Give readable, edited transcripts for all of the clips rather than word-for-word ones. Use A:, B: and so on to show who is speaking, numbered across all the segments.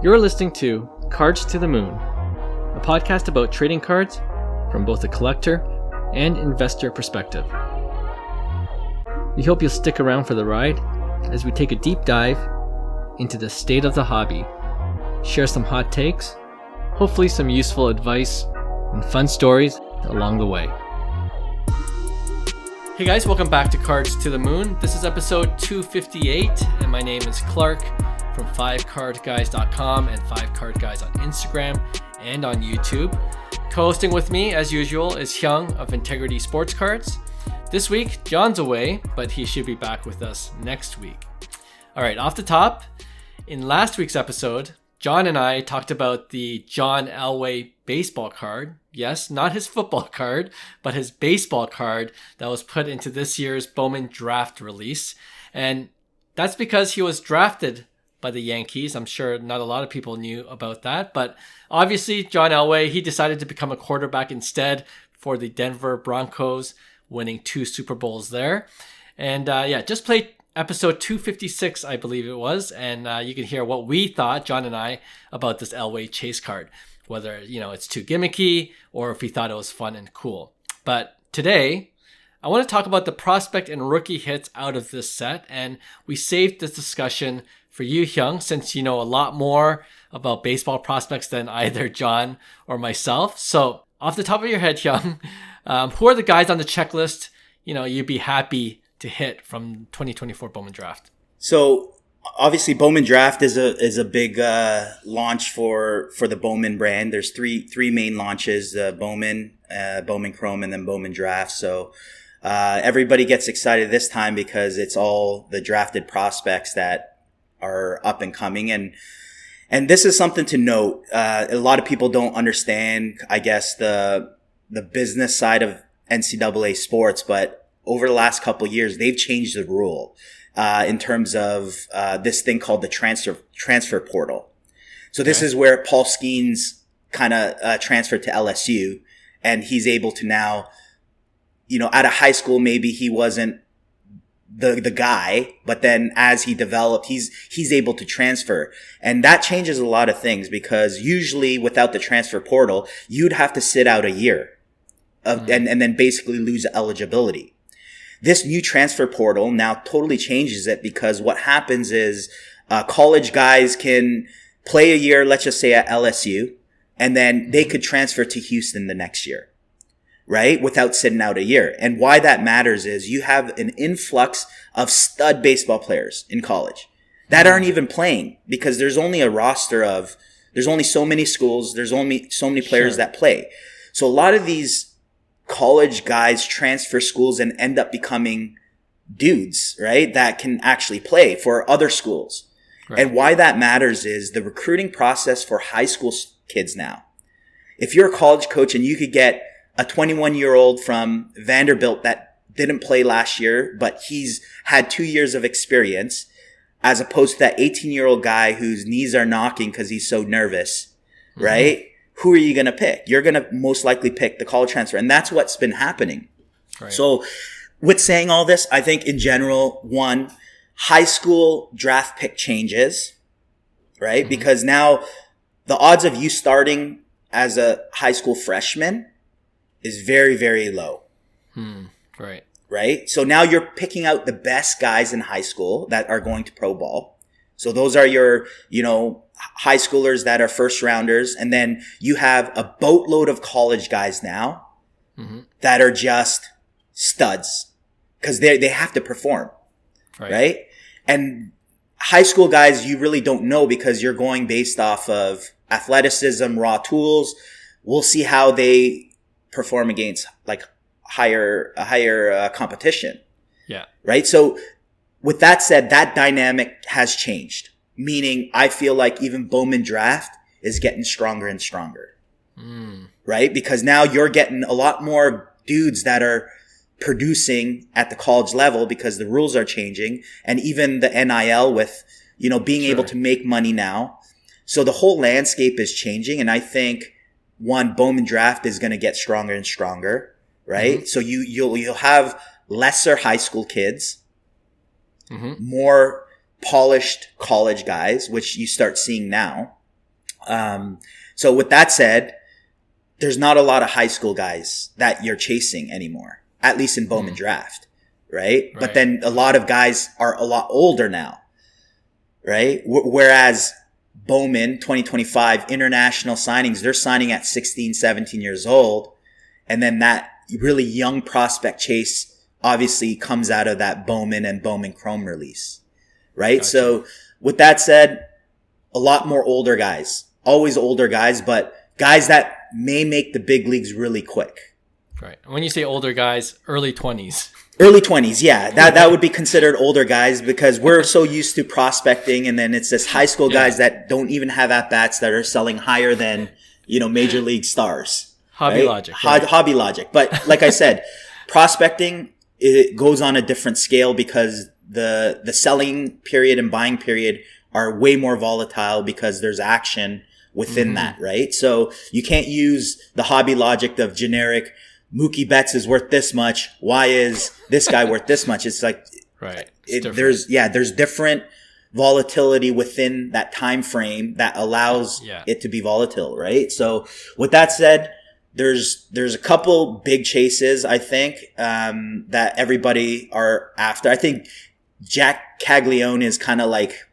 A: You're listening to Cards to the Moon, a podcast about trading cards from both a collector and investor perspective. We hope you'll stick around for the ride as we take a deep dive into the state of the hobby, share some hot takes, hopefully some useful advice, and fun stories along the way. Hey guys, welcome back to Cards to the Moon. This is episode 258, and my name is Clark from 5cardguys.com and 5cardguys on Instagram and on YouTube. Co-hosting with me, as usual, is Hyung of Integrity Sports Cards. This week, John's away, but he should be back with us next week. All right, off the top, in last week's episode, John and I talked about the John Elway baseball card. Yes, not his football card, but his baseball card that was put into this year's Bowman Draft release. And that's because he was drafted by the Yankees. I'm sure not a lot of people knew about that, but obviously John Elway, he decided to become a quarterback instead for the Denver Broncos, winning 2 Super Bowls there. And just played episode 256, I believe it was, and you can hear what we thought, John and I, about this Elway chase card, whether it's too gimmicky or if we thought it was fun and cool. But today, I want to talk about the prospect and rookie hits out of this set, and we saved this discussion for you, Hyung, since you know a lot more about baseball prospects than either John or myself. So off the top of your head, Hyung, who are the guys on the checklist you'd be happy to hit from 2024 Bowman Draft? So
B: obviously Bowman Draft is a big launch for the Bowman brand. There's three main launches: Bowman, Bowman Chrome, and then Bowman Draft. So everybody gets excited this time because it's all the drafted prospects that are up and coming. And this is something to note. A lot of people don't understand, I guess, the business side of NCAA sports, but over the last couple of years, they've changed the rule in terms of this thing called the transfer portal. So this is where Paul Skeens kind of transferred to LSU, and he's able to now, out of high school, maybe he wasn't the guy, but then as he developed, he's able to transfer. And that changes a lot of things, because usually without the transfer portal, you'd have to sit out a year and then basically lose eligibility. This new transfer portal now totally changes it, because what happens is college guys can play a year, let's just say at LSU, and then they could transfer to Houston the next year, right? Without sitting out a year. And why that matters is you have an influx of stud baseball players in college that aren't even playing, because there's only a roster of, there's only so many schools, there's only so many players that play. So a lot of these college guys transfer schools and end up becoming dudes, right? That can actually play for other schools. Right. And why that matters is the recruiting process for high school kids now. If you're a college coach and you could get a 21-year-old from Vanderbilt that didn't play last year, but he's had 2 years of experience, as opposed to that 18-year-old guy whose knees are knocking because he's so nervous, right? Who are you going to pick? You're going to most likely pick the college transfer. And that's what's been happening. Right. So with saying all this, I think in general, one, high school draft pick changes, right? Because now the odds of you starting as a high school freshman is very, very low.
A: Right.
B: Right? So now you're picking out the best guys in high school that are going to pro ball. So those are your, high schoolers that are first rounders. And then you have a boatload of college guys now that are just studs, because they have to perform. Right? And high school guys, you really don't know, because you're going based off of athleticism, raw tools. We'll see how they perform against like higher competition. Yeah. Right. So with that said, that dynamic has changed, meaning I feel like even Bowman Draft is getting stronger and stronger. Right. Because now you're getting a lot more dudes that are producing at the college level, because the rules are changing, and even the NIL with, being able to make money now. So the whole landscape is changing. And I think Bowman Draft is going to get stronger and stronger. Right. So you'll have lesser high school kids, more polished college guys, which you start seeing now. So with that said, there's not a lot of high school guys that you're chasing anymore, at least in Bowman Draft, right? But then a lot of guys are a lot older now, right? Whereas Bowman 2025 international signings, they're signing at 16, 17 years old. And then that really young prospect chase obviously comes out of that Bowman and Bowman Chrome release, right? Gotcha. So with that said, a lot more older guys, always older guys, but guys that may make the big leagues really quick.
A: Right. When you say older guys, early 20s.
B: Early 20s, yeah. That would be considered older guys because we're so used to prospecting, and then it's this high school guys that don't even have at-bats that are selling higher than, major league stars.
A: Hobby
B: right?
A: logic. Right?
B: Hobby logic. But like I said, prospecting, it goes on a different scale because the selling period and buying period are way more volatile because there's action within that, right? So you can't use the hobby logic of generic Mookie Betts is worth this much. Why is this guy worth this much? It's like, there's different volatility within that time frame that allows it to be volatile, right? So with that said, there's a couple big chases, I think, that everybody are after. I think Jack Caglione is kind of like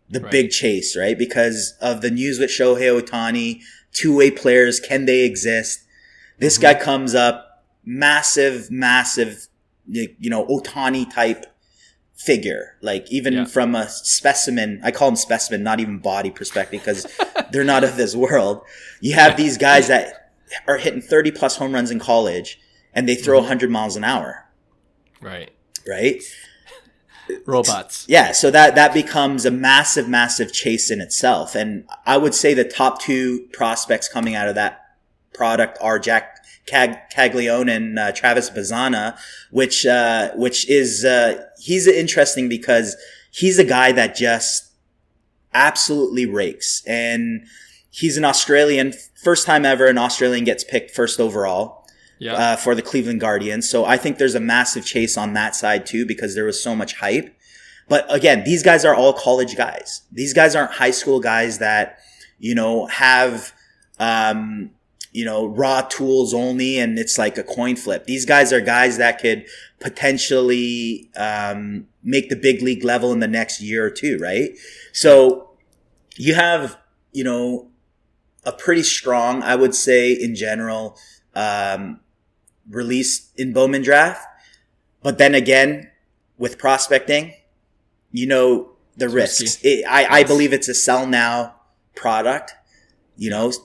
B: the big chase, right? Because of the news with Shohei Ohtani, two-way players, can they exist? This guy comes up, massive, Ohtani type figure. Like even from a specimen, I call him specimen, not even body perspective because they're not of this world. You have these guys that are hitting 30 plus home runs in college and they throw 100 miles an hour.
A: Right. Robots.
B: Yeah. So that becomes a massive chase in itself. And I would say the top two prospects coming out of that product are Jack Caglione and Travis Bazzana, which is he's interesting because he's a guy that just absolutely rakes, and he's an Australian, first time ever an Australian gets picked first overall for the Cleveland Guardians. So I think there's a massive chase on that side too because there was so much hype. But again, these guys are all college guys. These guys aren't high school guys that have raw tools only and it's like a coin flip. These guys are guys that could potentially make the big league level in the next year or two, right? So you have, a pretty strong, I would say in general, release in Bowman Draft. But then again, with prospecting, the risks. I believe it's a sell now product.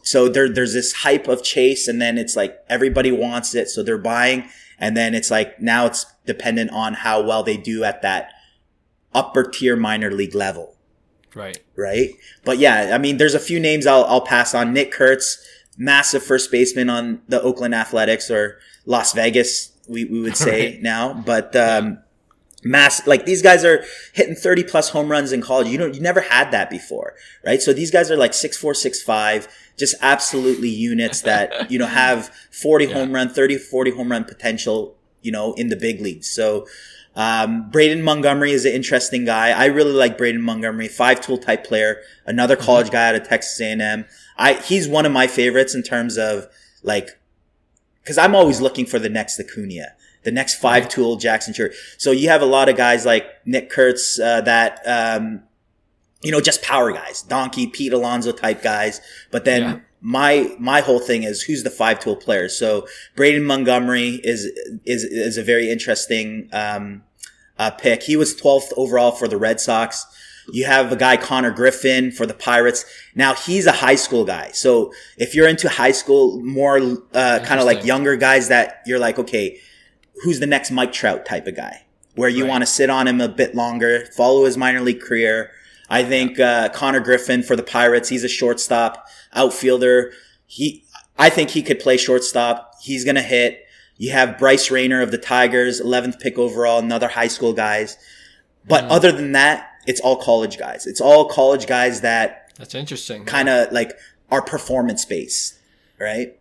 B: So there's this hype of chase, and then it's like everybody wants it, so they're buying, and then it's like now it's dependent on how well they do at that upper tier minor league level. Right. But yeah, I mean, there's a few names I'll pass on. Nick Kurtz, massive first baseman on the Oakland Athletics, or Las Vegas, we would say now, but like these guys are hitting 30 plus home runs in college. You never had that before, right? So these guys are like 6'4", 6'5", just absolutely units that, have 40 home run, 30, 40 home run potential, in the big leagues. So, Braden Montgomery is an interesting guy. I really like Braden Montgomery, 5-tool type player, another college guy out of Texas A&M. He's one of my favorites in terms of cause I'm always looking for the next Acuna. The next 5-tool Jackson Chourio. So you have a lot of guys like Nick Kurtz, that, just power guys, Donkey, Pete Alonso type guys. But then my whole thing is who's the 5-tool player. So Braden Montgomery is a very interesting, pick. He was 12th overall for the Red Sox. You have a guy, Connor Griffin, for the Pirates. Now he's a high school guy. So if you're into high school, more, kind of like younger guys that you're like, okay, who's the next Mike Trout type of guy where you want to sit on him a bit longer, follow his minor league career. I think, Connor Griffin for the Pirates, he's a shortstop, outfielder. I think he could play shortstop. He's going to hit. You have Bryce Rayner of the Tigers, 11th pick overall, another high school guys. But other than that, it's all college guys. It's all college guys that's
A: interesting.
B: Kind of like are performance based, right?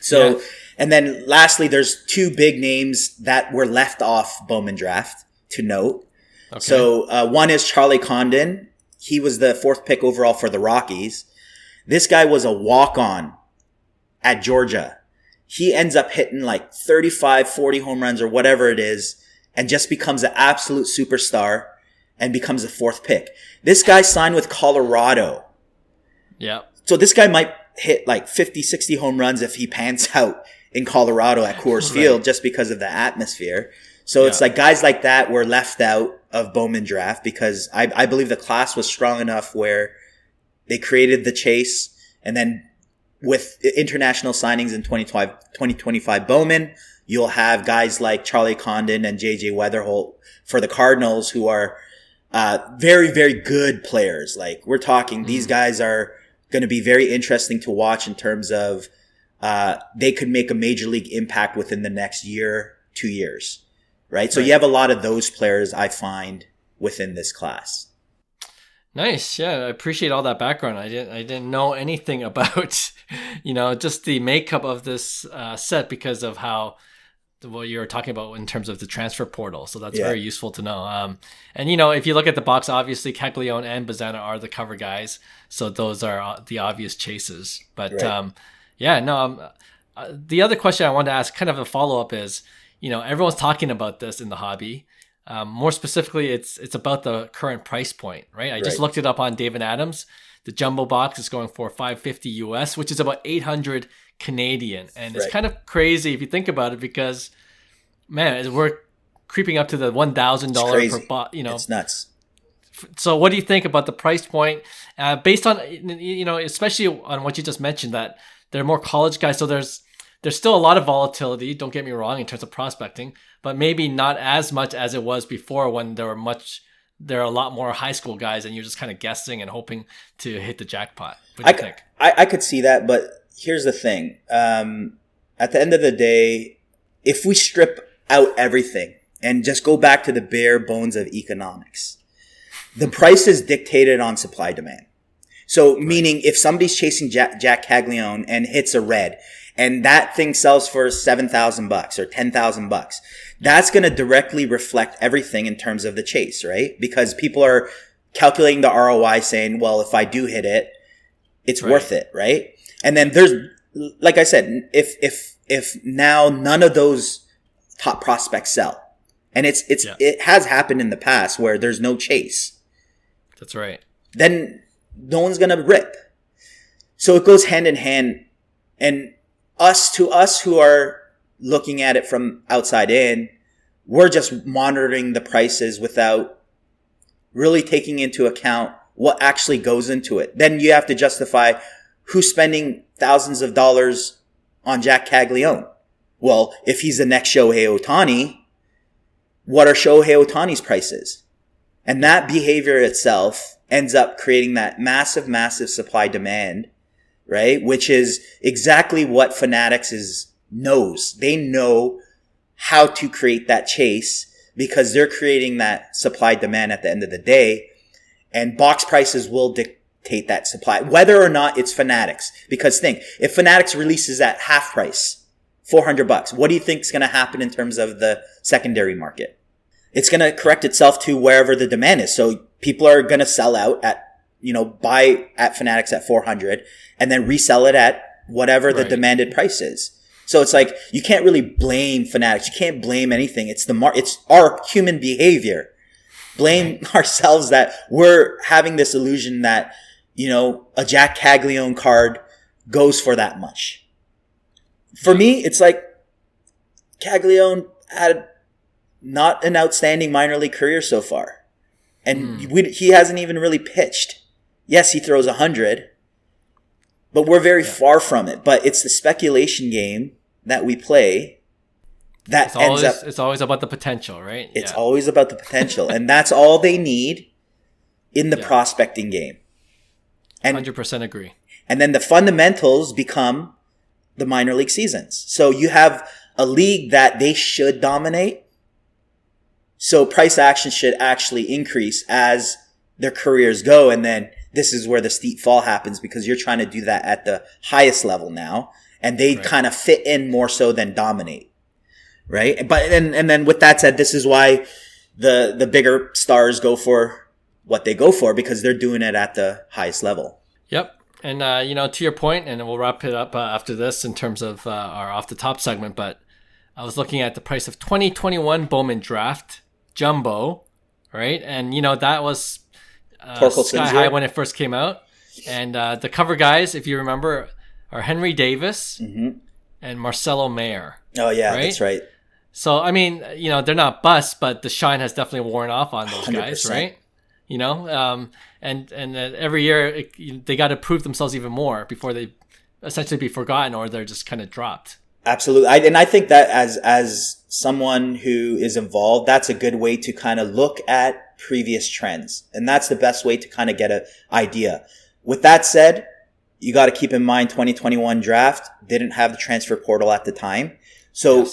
B: So, and then lastly, there's two big names that were left off Bowman Draft to note. Okay. So, one is Charlie Condon. He was the 4th pick overall for the Rockies. This guy was a walk-on at Georgia. He ends up hitting like 35, 40 home runs or whatever it is, and just becomes an absolute superstar and becomes the 4th pick. This guy signed with Colorado.
A: Yeah.
B: So this guy might hit like 50, 60 home runs if he pans out in Colorado at Coors Field just because of the atmosphere. So it's like guys like that were left out of Bowman Draft because I believe the class was strong enough where they created the chase, and then with international signings in 2025 Bowman, you'll have guys like Charlie Condon and JJ Weatherholt for the Cardinals who are very, very good players. Like we're talking, these guys are going to be very interesting to watch in terms of they could make a major league impact within the next year, 2 years. Right. So you have a lot of those players I find within this class.
A: Nice. Yeah. I appreciate all that background. I didn't know anything about, just the makeup of this set because of how what you were talking about in terms of the transfer portal. So that's very useful to know. And, if you look at the box, obviously Caglione and Bazzana are the cover guys. So those are the obvious chases. But the other question I wanted to ask, kind of a follow-up is, everyone's talking about this in the hobby. More specifically, it's about the current price point, right? I just looked it up on David Adams. The jumbo box is going for $550 US, which is about 800 Canadian. And it's kind of crazy if you think about it because, man, we're creeping up to the $1,000 per box.
B: It's nuts.
A: So what do you think about the price point? Based on, especially on what you just mentioned, that they're more college guys. So there's still a lot of volatility, don't get me wrong, in terms of prospecting, but maybe not as much as it was before when there are a lot more high school guys and you're just kind of guessing and hoping to hit the jackpot. What do you think?
B: I could see that, but here's the thing. At the end of the day, if we strip out everything and just go back to the bare bones of economics, the price is dictated on supply demand. So meaning if somebody's chasing Jack Caglione and hits a red, and that thing sells for $7,000 or $10,000, that's going to directly reflect everything in terms of the chase, right? Because people are calculating the ROI saying, well, if I do hit it, it's worth it, right? And then there's, like I said, if now none of those top prospects sell, and it has happened in the past where there's no chase.
A: That's right. Then
B: no one's going to rip. So it goes hand in hand, and us who are looking at it from outside in, we're just monitoring the prices without really taking into account what actually goes into it. Then you have to justify who's spending thousands of dollars on Jack Caglione. Well, if he's the next Shohei Ohtani, what are Shohei Ohtani's prices? And that behavior itself ends up creating that massive, massive supply demand, right? Which is exactly what Fanatics knows. They know how to create that chase because they're creating that supply demand at the end of the day. And box prices will dictate that supply, whether or not it's Fanatics. Because think, if Fanatics releases at half price, $400, what do you think is going to happen in terms of the secondary market? It's going to correct itself to wherever the demand is. So people are going to sell out at, buy at Fanatics at 400 and then resell it at whatever the demanded price is. So it's like, you can't really blame Fanatics. You can't blame anything. It's it's our human behavior. Blame ourselves that we're having this illusion that, a Jack Caglione card goes for that much. For me, it's like Caglione had not an outstanding minor league career so far. And he hasn't even really pitched. Yes, he throws 100, but we're very far from it. But it's the speculation game that we play that
A: it's always about the potential, right?
B: It's always about the potential. And that's all they need in the prospecting game. And
A: 100% agree.
B: And then the fundamentals become the minor league seasons. So you have a league that they should dominate. So price action should actually increase as their careers go. And then this is where the steep fall happens because you're trying to do that at the highest level now. And they kind of fit in more so than dominate. Right? But, and then with that said, this is why the bigger stars go for what they go for because they're doing it at the highest level.
A: Yep. And, to your point, and we'll wrap it up after this in terms of our off the top segment, but I was looking at the price of 2021 Bowman Draft Jumbo, right? And, that was sky high when it first came out. And the cover guys, if you remember, are Henry Davis and Marcelo Mayer.
B: Oh, yeah,
A: right?
B: That's right.
A: So, I mean, they're not busts, but the shine has definitely worn off on those 100%. Guys, right? And every year they got to prove themselves even more before they essentially be forgotten or they're just kind of dropped.
B: Absolutely. I think that as someone who is involved, that's a good way to kind of look at previous trends. And that's the best way to kind of get an idea. With that said, you got to keep in mind 2021 draft didn't have the transfer portal at the time. So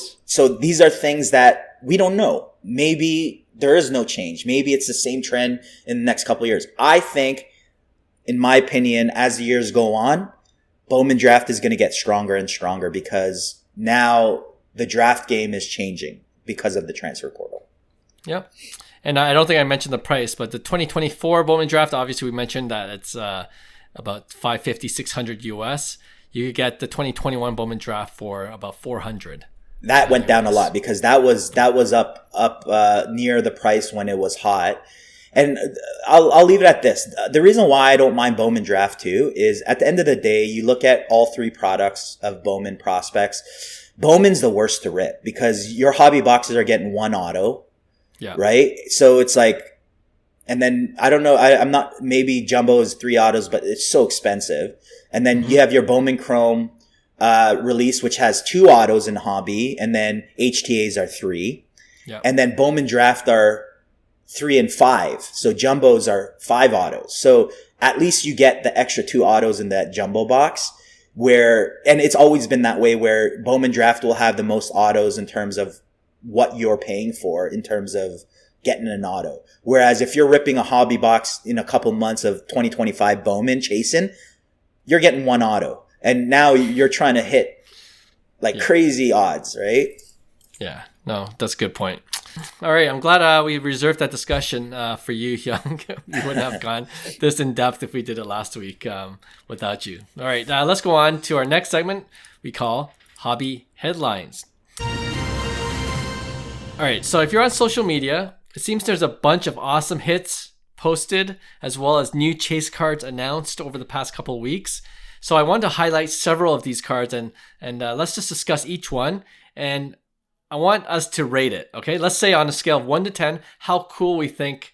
B: these are things that we don't know. Maybe there is no change. Maybe it's the same trend in the next couple of years. I think, in my opinion, as the years go on, Bowman Draft is going to get stronger and stronger because now the draft game is changing because of the transfer portal.
A: Yep. And I don't think I mentioned the price, but the 2024 Bowman Draft, obviously we mentioned that it's about $550, $600 US. You could get the 2021 Bowman Draft for about $400.
B: That went down a lot because that was up near the price when it was hot. And I'll leave it at this. The reason why I don't mind Bowman Draft too is at the end of the day, you look at all three products of Bowman prospects. Bowman's the worst to rip because your hobby boxes are getting one auto. Yeah. Right. So it's like, and then I don't know. I'm not, maybe Jumbo is 3 autos, but it's so expensive. And then you have your Bowman Chrome, release, which has 2 autos in hobby, and then HTAs are 3. Yeah. And then Bowman Draft are 3 and 5. So Jumbos are 5 autos. So at least you get the extra 2 autos in that Jumbo box and it's always been that way where Bowman Draft will have the most autos in terms of what you're paying for in terms of getting an auto. Whereas if you're ripping a hobby box in a couple months of 2025 Bowman chasing, you're getting 1 auto. And now you're trying to hit crazy odds, right?
A: Yeah, no, that's a good point. All right, I'm glad we reserved that discussion for you, Hyung. We wouldn't have gone this in depth if we did it last week without you. All right, let's go on to our next segment we call Hobby Headlines. All right, so if you're on social media, it seems there's a bunch of awesome hits posted as well as new chase cards announced over the past couple of weeks. So I wanted to highlight several of these cards and let's just discuss each one. And I want us to rate it, okay? Let's say on a scale of 1 to 10, how cool we think,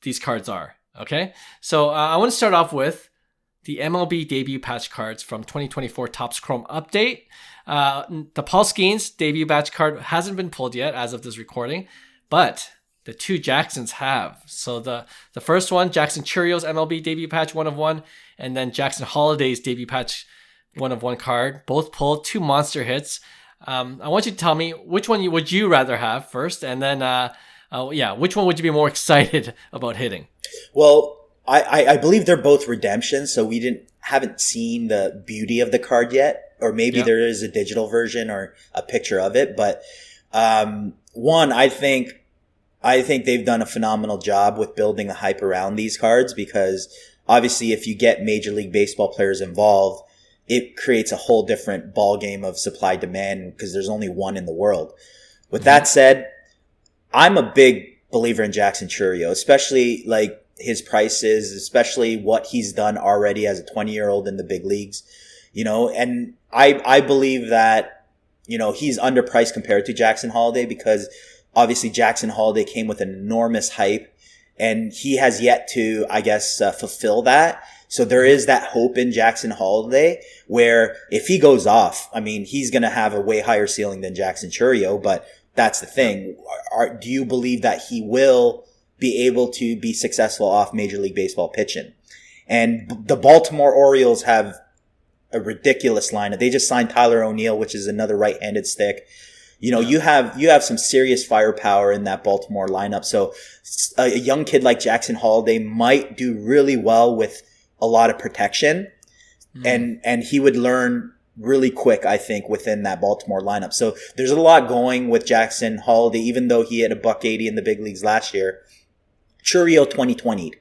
A: these cards are, okay? So I want to start off with the MLB debut patch cards from 2024 Topps Chrome Update. The Paul Skeens debut patch card hasn't been pulled yet as of this recording, but the 2 Jacksons have. So the first one, Jackson Chourio's MLB debut patch 1 of 1, and then Jackson Holliday's debut patch 1 of 1 card. Both pulled 2 monster hits. I want you to tell me which one would you rather have first, and then which one would you be more excited about hitting?
B: Well, I believe they're both redemptions, so we haven't seen the beauty of the card yet, or maybe there is a digital version or a picture of it. But one, I think they've done a phenomenal job with building a hype around these cards because obviously if you get Major League Baseball players involved, it creates a whole different ball game of supply demand because there's only one in the world. With that said, I'm a big believer in Jackson Chourio, especially like his prices, especially what he's done already as a 20-year-old in the big leagues, and I believe that, he's underpriced compared to Jackson Holliday because obviously Jackson Holliday came with an enormous hype and he has yet to, I guess, fulfill that. So there is that hope in Jackson Holliday where if he goes off, I mean, he's going to have a way higher ceiling than Jackson Chourio, but that's the thing. Do you believe that he will be able to be successful off Major League Baseball pitching? And the Baltimore Orioles have a ridiculous lineup. They just signed Tyler O'Neill, which is another right-handed stick. You have some serious firepower in that Baltimore lineup. So a young kid like Jackson Holliday might do really well with a lot of protection, and he would learn really quick, I think, within that Baltimore lineup. So there's a lot going with Jackson Holliday, even though he had a $180 in the big leagues last year. Chourio 2020.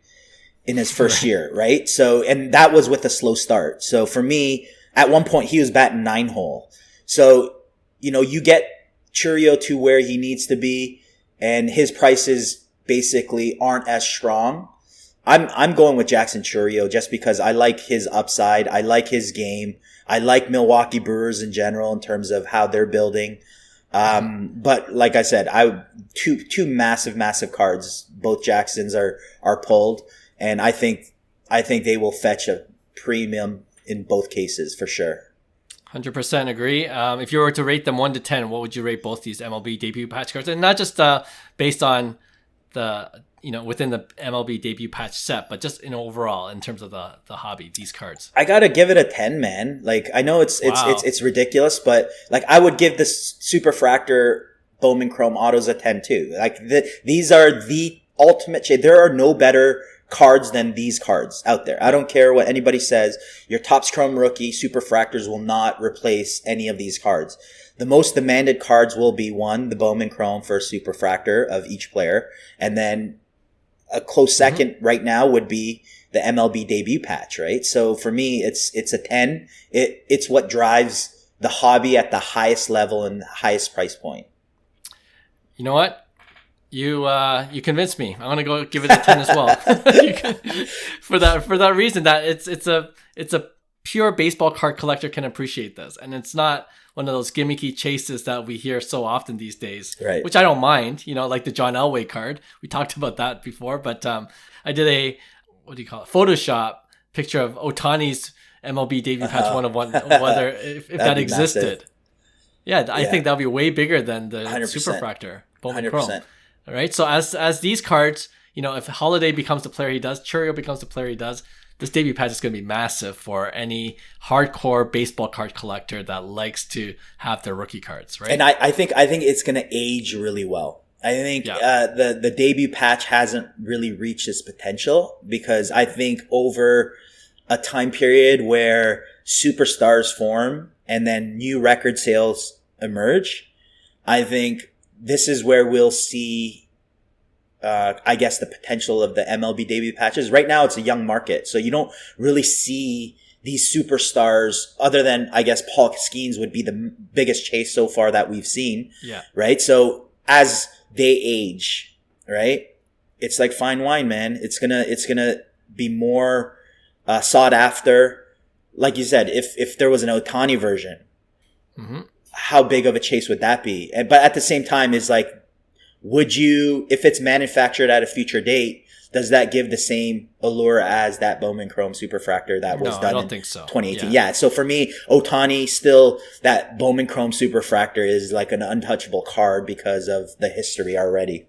B: in his first year, right? So, and that was with a slow start. So for me, at one point he was batting 9-hole. So, you get Chourio to where he needs to be, and his prices basically aren't as strong. I'm going with Jackson Chourio just because I like his upside. I like his game. I like Milwaukee Brewers in general in terms of how they're building. But like I said, two massive cards. Both Jacksons are pulled, and I think they will fetch a premium in both cases for sure.
A: 100% agree. If you were to rate them 1 to 10, what would you rate both these MLB debut patch cards? And not just based on the, within the MLB debut patch set, but just in overall in terms of the hobby, these cards.
B: I gotta give it a 10, man. Like, I know it's ridiculous, but like I would give this Superfractor Bowman Chrome autos a 10 too. Like these are the ultimate shade. There are no better cards than these cards out there. I don't care what anybody says. Your Topps Chrome rookie Superfractors will not replace any of these cards. The most demanded cards will be one, the Bowman Chrome for Superfractor of each player, and then a close second right now would be the MLB debut patch, right? So for me, it's a 10. It's what drives the hobby at the highest level and the highest price point.
A: You know what? You convinced me. I'm gonna go give it a 10 as well. for that reason, that it's a pure baseball card collector can appreciate this, and it's not one of those gimmicky chases that we hear so often these days.
B: Right.
A: Which I don't mind. Like the John Elway card. We talked about that before, but I did a Photoshop picture of Ohtani's MLB debut patch 1 of 1, whether if that existed. Massive. Yeah, I think that would be way bigger than the 100%. Superfractor Bowman Chrome. All right. So as these cards, if Holliday becomes the player he does, Chourio becomes the player he does, this debut patch is going to be massive for any hardcore baseball card collector that likes to have their rookie cards, right?
B: And I think it's going to age really well. I think the debut patch hasn't really reached its potential because I think over a time period where superstars form and then new record sales emerge, I think this is where we'll see, I guess, the potential of the MLB debut patches. Right now, it's a young market, so you don't really see these superstars other than, I guess, Paul Skeens would be the biggest chase so far that we've seen.
A: Yeah.
B: Right? So as they age, right, it's like fine wine, man. It's gonna be more sought after. Like you said, if there was an Ohtani version, how big of a chase would that be? But at the same time, is like, would you, if it's manufactured at a future date, does that give the same allure as that Bowman Chrome Superfractor that was done in 2018? Yeah. So for me, Ohtani still, that Bowman Chrome Superfractor is like an untouchable card because of the history already.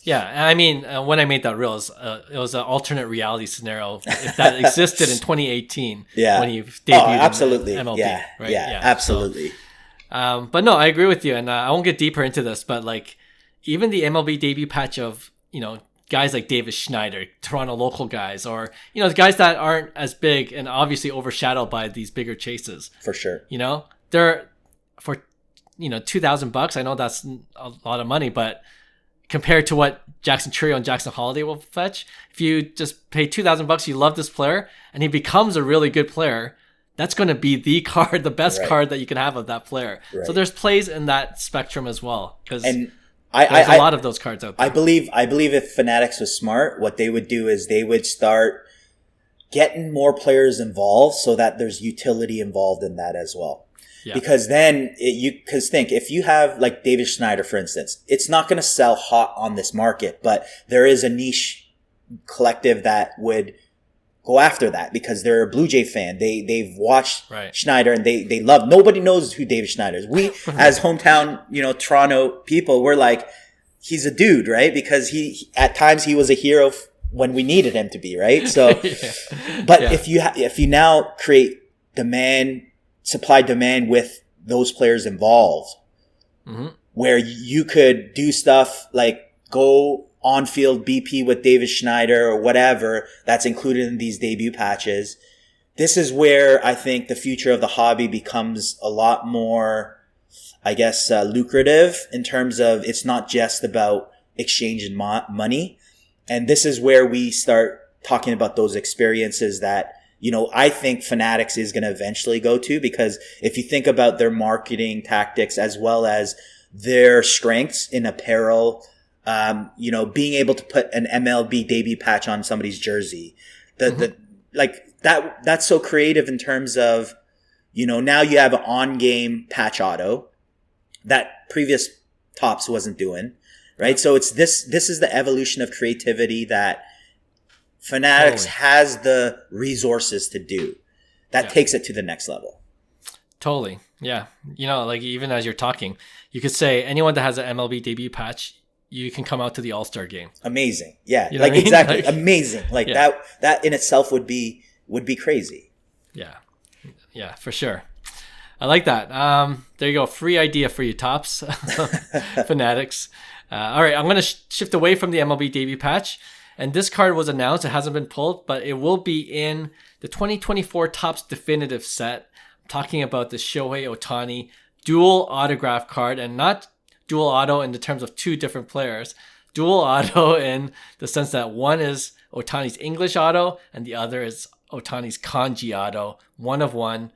A: Yeah, I mean, when I made that reel, it was an alternate reality scenario if that existed in 2018 when he debuted
B: absolutely.
A: in MLB.
B: Yeah,
A: right?
B: yeah, absolutely.
A: So, but no, I agree with you, and I won't get deeper into this, but like even the MLB debut patch of, guys like Davis Schneider, Toronto local guys, or, guys that aren't as big and obviously overshadowed by these bigger chases.
B: For sure.
A: They're for, $2,000. I know that's a lot of money, but compared to what Jackson Chourio and Jackson Holliday will fetch, if you just pay $2,000, you love this player, and he becomes a really good player, that's going to be the card, the best card that you can have of that player. Right. So there's plays in that spectrum as well, because there's a lot of those cards out there.
B: I believe if Fanatics was smart, what they would do is they would start getting more players involved so that there's utility involved in that as well. Yeah. Because then think, if you have like David Schneider, for instance, it's not going to sell hot on this market, but there is a niche collective that would go after that because they're a Blue Jay fan. They've watched Schneider and they love, nobody knows who David Schneider is. We as hometown, Toronto people, we're like, he's a dude, right? Because at times he was a hero when we needed him to be, right? So, if you now create supply demand with those players involved, where you could do stuff like go on-field BP with David Schneider or whatever that's included in these debut patches. This is where I think the future of the hobby becomes a lot more, I guess, lucrative in terms of it's not just about exchanging money. And this is where we start talking about those experiences that, I think Fanatics is going to eventually go to, because if you think about their marketing tactics as well as their strengths in apparel, being able to put an MLB debut patch on somebody's jersey, that's so creative in terms of, now you have an on-game patch auto that previous Topps wasn't doing, right? So it's this is the evolution of creativity that Fanatics has the resources to do. That takes it to the next level.
A: Totally. Yeah. Even as you're talking, you could say anyone that has an MLB debut patch, you can come out to the All-Star game. Amazing.
B: Yeah. Exactly. Amazing. That in itself would be crazy.
A: Yeah. Yeah, for sure. I like that. There you go. Free idea for you, Topps. Fanatics. All right. I'm going to shift away from the MLB debut patch. And this card was announced. It hasn't been pulled, but it will be in the 2024 Topps definitive set. I'm talking about the Shohei Ohtani dual autograph card, and not dual auto in the terms of two different players. Dual auto in the sense that one is Ohtani's English auto and the other is Ohtani's Kanji auto. 1 of 1.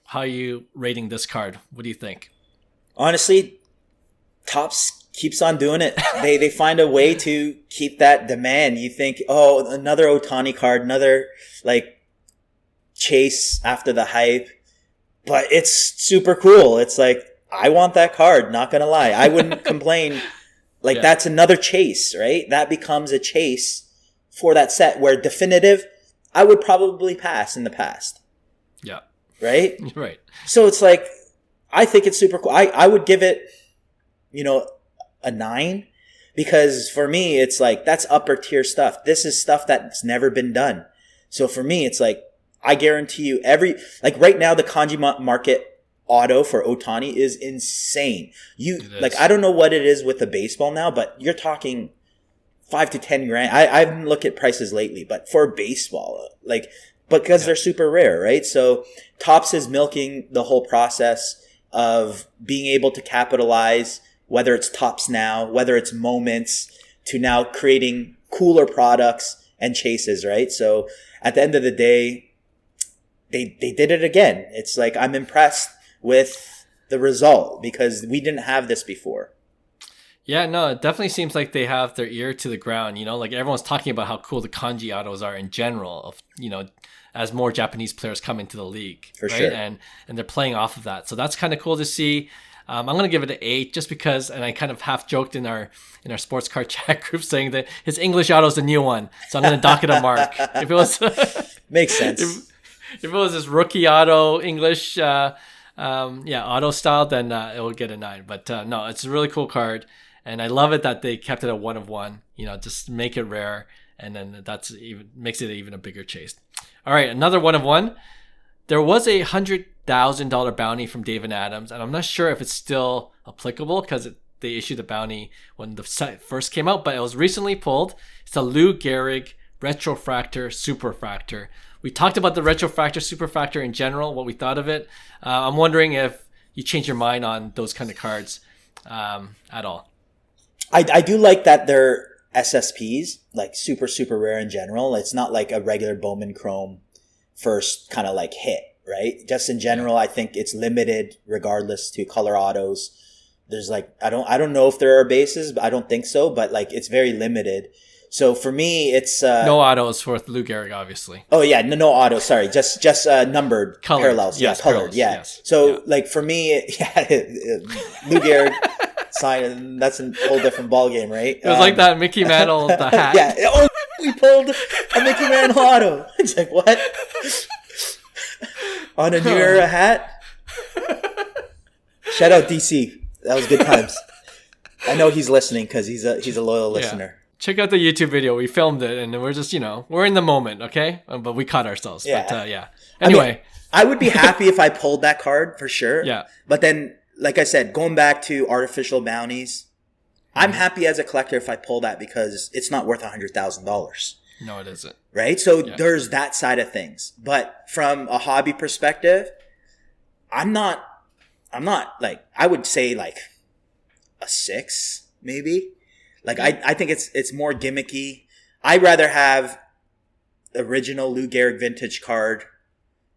A: How are you rating this card? What do you think?
B: Honestly, Topps keeps on doing it. They find a way to keep that demand. You think, another Ohtani card, another chase after the hype. But it's super cool. It's like, I want that card, not gonna lie. I wouldn't complain. That's another chase, right? That becomes a chase for that set, where definitive, I would probably pass in the past.
A: Yeah.
B: Right?
A: Right.
B: So it's like, I think it's super cool. I would give it, a 9, because for me, it's like, that's upper tier stuff. This is stuff that's never been done. So for me, it's like, I guarantee you right now, the kanji market auto for Ohtani is insane. I don't know what it is with the baseball now, but you're talking 5 to 10 grand. I haven't looked at prices lately, but for baseball, because they're super rare, right? So Topps is milking the whole process of being able to capitalize, whether it's Topps Now, whether it's Moments, to now creating cooler products and chases, right? So at the end of the day, they did it again. It's like, I'm impressed with the result, because we didn't have this before.
A: Yeah, no, it definitely seems like they have their ear to the ground, everyone's talking about how cool the kanji autos are in general, of as more Japanese players come into the league.
B: For
A: right?
B: sure.
A: And they're playing off of that. So that's kind of cool to see. I'm going to give it an 8 just because, and I kind of half joked in our sports card chat group saying that his English auto is the new one. So I'm going to dock it a mark. If it was
B: Makes sense.
A: If it was this rookie auto English, auto style, then it will get a 9. But no, it's a really cool card. And I love it that they kept it at 1 of 1, just make it rare. And then makes it even a bigger chase. All right, another 1 of 1. There was a $100,000 bounty from David Adams, and I'm not sure if it's still applicable because they issued the bounty when the site first came out, but it was recently pulled. It's a Lou Gehrig Retrofractor Superfractor. We talked about the Retrofractor Superfractor in general, what we thought of it. I'm wondering if you change your mind on those kind of cards at all.
B: I do like that they're SSPs, super, super rare in general. It's not like a regular Bowman Chrome first kind of hit, right? Just in general, I think it's limited regardless to color autos. There's I don't know if there are bases, but I don't think so, but it's very limited. So for me, it's
A: no autos for Lou Gehrig, obviously.
B: Oh yeah, no auto. Sorry, just numbered colored. Parallels.
A: Yes,
B: yeah, colored.
A: Parallels,
B: yeah.
A: Yes.
B: So for me, Lou Gehrig sign. That's a whole different ball game, right?
A: It was like that Mickey Mantle, the hat.
B: Yeah. Oh, we pulled a Mickey Mantle auto. It's like, what? On a New Era hat? Shout out DC. That was good times. I know he's listening because he's a loyal listener.
A: Check out the YouTube video. We filmed it, and we're just, we're in the moment, okay? But we caught ourselves.
B: Yeah.
A: But, Anyway.
B: I would be happy if I pulled that card for sure.
A: Yeah.
B: But then, like I said, going back to artificial bounties, I'm happy as a collector if I pull that because it's not worth $100,000.
A: No, it isn't.
B: Right? So there's that side of things. But from a hobby perspective, I'm not I would say a 6, maybe. I think it's more gimmicky. I'd rather have original Lou Gehrig vintage card,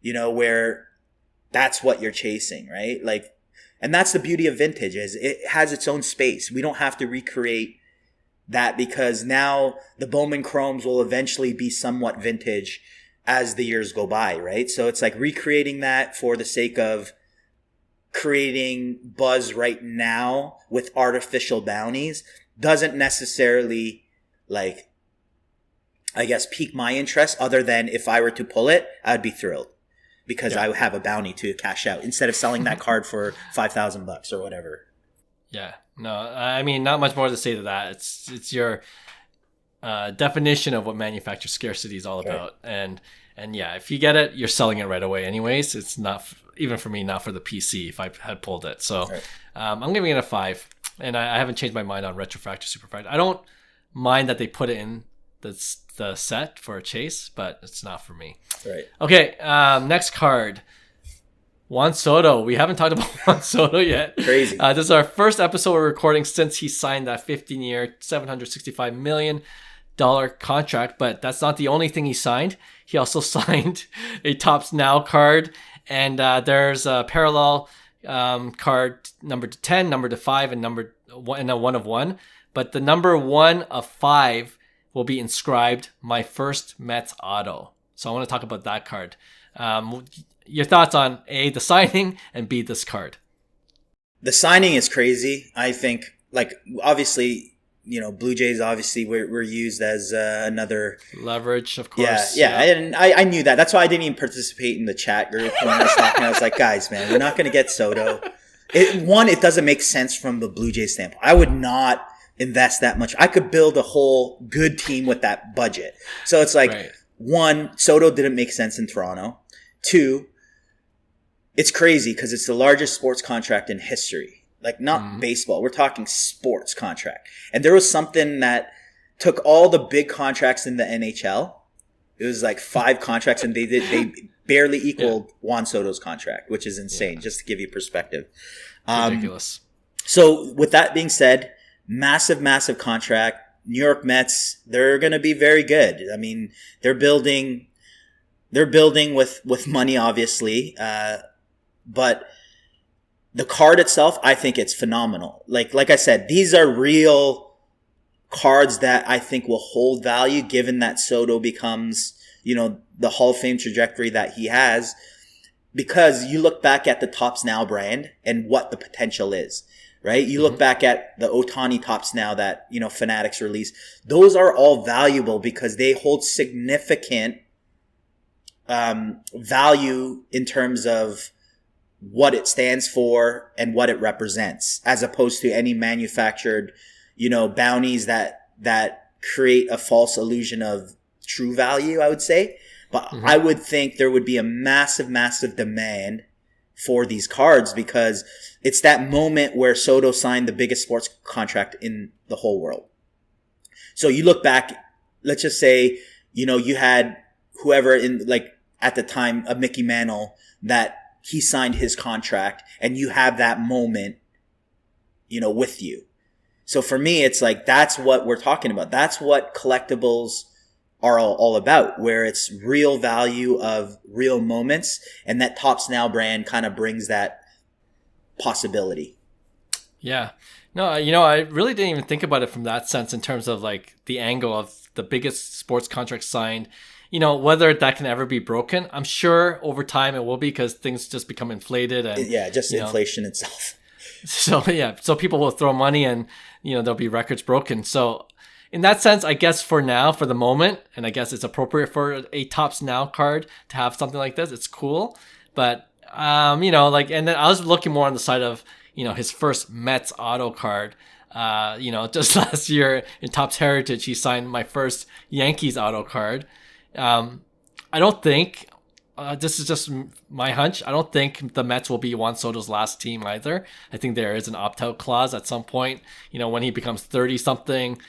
B: where that's what you're chasing, right? Like, and that's the beauty of vintage, is it has its own space. We don't have to recreate that, because now the Bowman Chromes will eventually be somewhat vintage as the years go by, right? So it's like recreating that for the sake of creating buzz right now with artificial bounties doesn't necessarily, like, I guess, pique my interest, other than if I were to pull it, I'd be thrilled because I would have a bounty to cash out instead of selling that card for $5,000 or whatever.
A: Yeah, no, I mean, not much more to say to that. It's your definition of what manufacturer scarcity is all about. And yeah, if you get it, you're selling it right away anyways. It's not, even for me, not for the PC if I had pulled it. So I'm giving it a 5. And I haven't changed my mind on Retrofractor Superfractor. I don't mind that they put it in the set for a chase, but it's not for me.
B: Right.
A: Okay, next card. Juan Soto. We haven't talked about Juan Soto yet.
B: Crazy.
A: This is our first episode we're recording since he signed that 15-year, $765 million contract, but that's not the only thing he signed. He also signed a Topps Now card, and there's a parallel card, number to 10, number to 5, and number 1, and a 1 of 1. But the number 1 of 5 will be inscribed "My First Mets Auto." So I want to talk about that card. Your thoughts on A, the signing, and B, this card?
B: The signing is crazy. I think, like, obviously, Blue Jays obviously were used as another
A: leverage, of course.
B: Yeah. And I knew that. That's why I didn't even participate in the chat group when I was talking. I was like, guys, man, we're not going to get Soto. It doesn't make sense from the Blue Jays standpoint. I would not invest that much. I could build a whole good team with that budget. So it's like, 1, Soto didn't make sense in Toronto. 2, it's crazy because it's the largest sports contract in history. Like, not baseball. We're talking sports contract. And there was something that took all the big contracts in the NHL. It was like 5 contracts, and they barely equaled Juan Soto's contract, which is insane, just to give you perspective.
A: Ridiculous.
B: So with that being said, massive, massive contract. New York Mets, they're going to be very good. I mean, they're building with money, obviously. But the card itself, I think it's phenomenal. Like I said, these are real cards that I think will hold value, given that Soto becomes, the Hall of Fame trajectory that he has. Because you look back at the Topps Now brand and what the potential is, right? You look back at the Ohtani Topps Now that, Fanatics released. Those are all valuable because they hold significant value in terms of what it stands for and what it represents, as opposed to any manufactured, bounties that create a false illusion of true value, I would say. But I would think there would be a massive, massive demand for these cards because it's that moment where Soto signed the biggest sports contract in the whole world. So you look back, let's just say, you had whoever in, like, at the time, a Mickey Mantle, that he signed his contract, and you have that moment, with you. So for me, it's like, that's what we're talking about. That's what collectibles are all about, where it's real value of real moments, and that Topps Now brand kind of brings that possibility. Yeah.
A: No, I really didn't even think about it from that sense in terms of, like, the angle of the biggest sports contract signed. Whether that can ever be broken, I'm sure over time it will be, because things just become inflated. And
B: just inflation itself.
A: So people will throw money, and, there'll be records broken. So in that sense, I guess for now, for the moment, and I guess it's appropriate for a Topps Now card to have something like this. It's cool. But, and then I was looking more on the side of, his first Mets auto card. Just last year in Topps Heritage, he signed my first Yankees auto card. I don't think, this is just my hunch, I don't think the Mets will be Juan Soto's last team either. I think there is an opt-out clause at some point, when he becomes 30-something,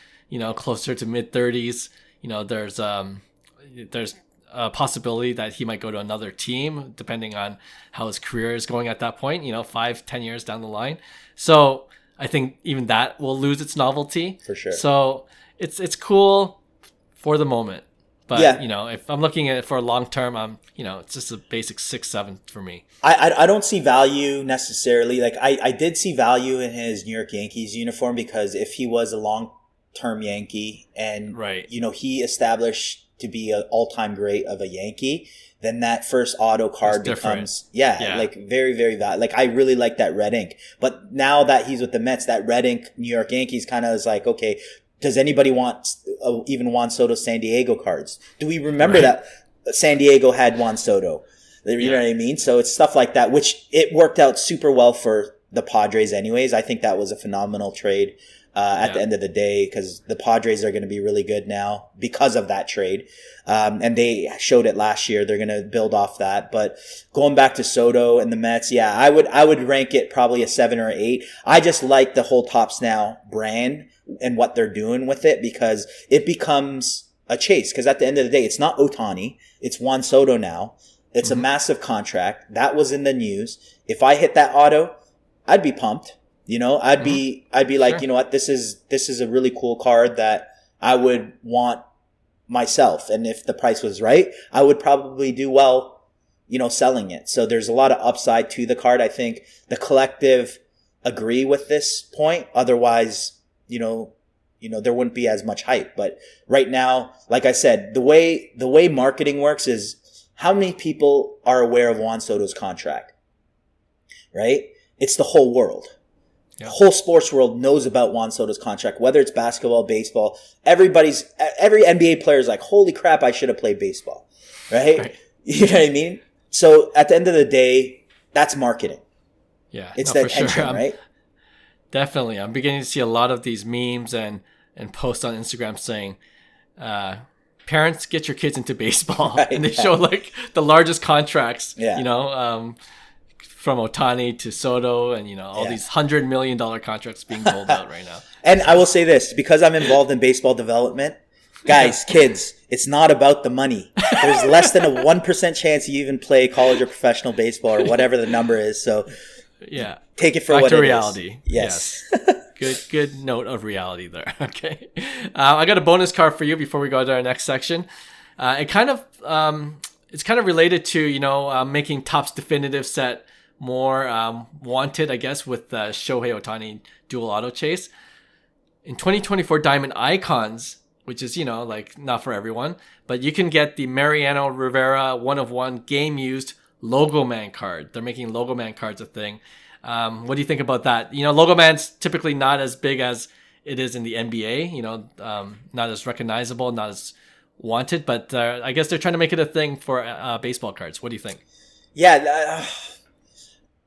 A: closer to mid-30s, there's a possibility that he might go to another team, depending on how his career is going at that point, 5-10 years down the line. So I think even that will lose its novelty.
B: For sure.
A: So it's cool for the moment. But,
B: Yeah.
A: if I'm looking at it for a long term, it's just a basic 6, 7 for me.
B: I don't see value necessarily. Like I did see value in his New York Yankees uniform because if he was a long-term Yankee and,
A: Right.
B: He established to be an all-time great of a Yankee, then that first auto card becomes, like very, very valuable. Like I really like that red ink. But now that he's with the Mets, that red ink New York Yankees kind of is like, okay, does anybody want even Juan Soto San Diego cards? Do we remember that San Diego had Juan Soto? You know what I mean? So it's stuff like that, which it worked out super well for the Padres anyways. I think that was a phenomenal trade at the end of the day because the Padres are going to be really good now because of that trade. And they showed it last year. They're going to build off that. But going back to Soto and the Mets, I would rank it probably a 7 or 8. I just like the whole Topps Now brand and what they're doing with it because it becomes a chase. Because at the end of the day, it's not Ohtani. It's Juan Soto now. It's a massive contract. That was in the news. If I hit that auto, I'd be pumped. I'd be like, sure. You know what? This is a really cool card that I would want myself. And if the price was right, I would probably do well, selling it. So there's a lot of upside to the card. I think the collective agree with this point. Otherwise, there wouldn't be as much hype. But right now, like I said, the way marketing works is how many people are aware of Juan Soto's contract, right? It's the whole world. Yeah. The whole sports world knows about Juan Soto's contract, whether it's basketball, baseball. Every NBA player is like, holy crap, I should have played baseball, right? You know what I mean? So at the end of the day, that's marketing.
A: Yeah,
B: it's the attention,
A: sure.
B: right?
A: Definitely. I'm beginning to see a lot of these memes and posts on Instagram saying, parents, get your kids into baseball. Right, and they show like the largest contracts, from Ohtani to Soto and, all these $100 million contracts being rolled out right now.
B: And I will say this, because I'm involved in baseball development, guys, kids, it's not about the money. There's less than a 1% chance you even play college or professional baseball or whatever the number is. So take it for what it
A: reality.
B: Is. Yes.
A: Good note of reality there. Okay. I got a bonus card for you before we go to our next section. It's kind of related to, making Topps Definitive set more wanted, I guess, with Shohei Ohtani dual auto chase. In 2024 Diamond Icons, which is, not for everyone, but you can get the Mariano Rivera 1/1 game used Logo Man card. They're making Logo Man cards a thing. What do you think about that? Logo Man's typically not as big as it is in the NBA, not as recognizable, not as wanted, but I guess they're trying to make it a thing for baseball cards. What do you think?
B: Yeah,